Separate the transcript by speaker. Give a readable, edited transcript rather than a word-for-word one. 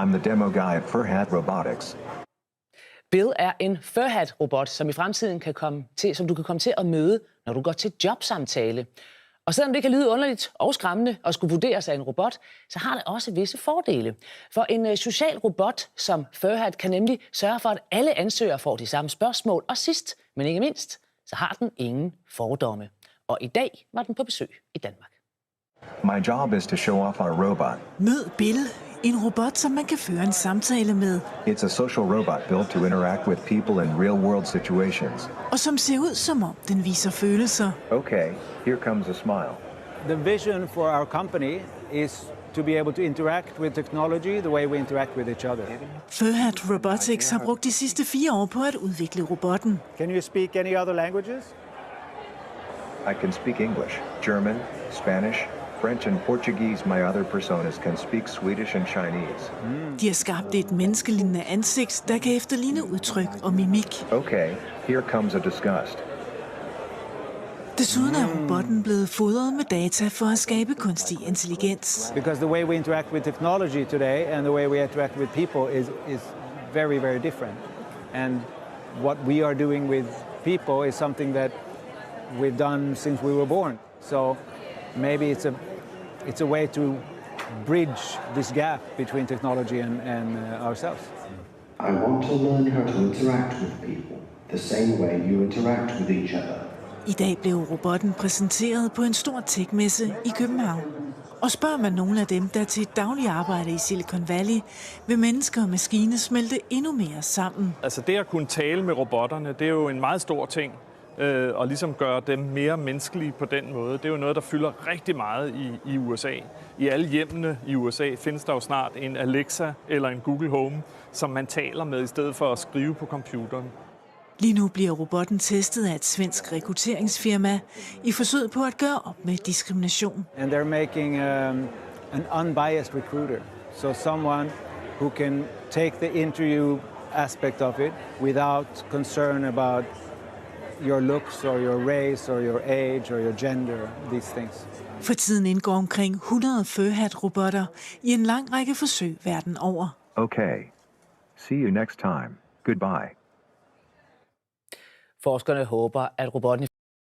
Speaker 1: I'm the demo guy at Furhat Robotics.
Speaker 2: Bill er en Furhat-robot, som i fremtiden som du kan komme til at møde, når du går til jobsamtale. Og selvom det kan lyde underligt og skræmmende at skulle vurderes af en robot, så har det også visse fordele. For en social robot som Furhat kan nemlig sørge for, at alle ansøgere får de samme spørgsmål. Og sidst, men ikke mindst, så har den ingen fordomme. Og i dag var den på besøg i Danmark.
Speaker 1: My job is to show off our robot.
Speaker 3: Mød Bill, en robot, som man kan føre en samtale med.
Speaker 1: It's a social robot built to interact with people in real-world situations.
Speaker 3: Og som ser ud, som om den viser følelser.
Speaker 1: Okay, here comes a smile.
Speaker 4: The vision for our company is to be able to interact with technology the way we interact with each other.
Speaker 3: Furhat Robotics har brugt de sidste 4 år på at udvikle robotten.
Speaker 4: Can you speak any other languages?
Speaker 1: I can speak English, German, Spanish, French and Portuguese. My other personas can speak Swedish and Chinese.
Speaker 3: De har skabt et menneskelignende ansigt, der kan efterligne udtryk og mimik.
Speaker 1: Okay, here comes a disgust.
Speaker 3: Desuden er robotten blevet fodret med data for at skabe kunstig intelligens.
Speaker 4: Because the way we interact with technology today and the way we interact with people is very, very different. And what we are doing with people is something that we've done since we were born. So maybe it's a way to bridge this gap between technology and ourselves.
Speaker 5: I want to learn how to interact with people the same way you interact with each other.
Speaker 3: I dag blev robotten præsenteret på en stor tech-messe i København. Og spørger man nogle af dem, der til daglig arbejde i Silicon Valley, vil mennesker og maskiner smelte endnu mere sammen.
Speaker 6: Altså det at kunne tale med robotterne, det er jo en meget stor ting. Og ligesom gøre dem mere menneskelige på den måde. Det er jo noget, der fylder rigtig meget i USA. I alle hjemmene i USA findes der jo snart en Alexa eller en Google Home, som man taler med i stedet for at skrive på computeren.
Speaker 3: Lige nu bliver robotten testet af et svensk rekrutteringsfirma i forsøget på at gøre op med diskrimination.
Speaker 4: And they're making an unbiased recruiter. So someone who can take the interview aspect of it without concern about your looks or your race or your age or your gender, these things.
Speaker 3: For tiden indgår omkring 100 Furhat-robotter i en lang række forsøg verden over.
Speaker 1: Okay, see you next time. Goodbye.
Speaker 2: Forskerne håber, at robotten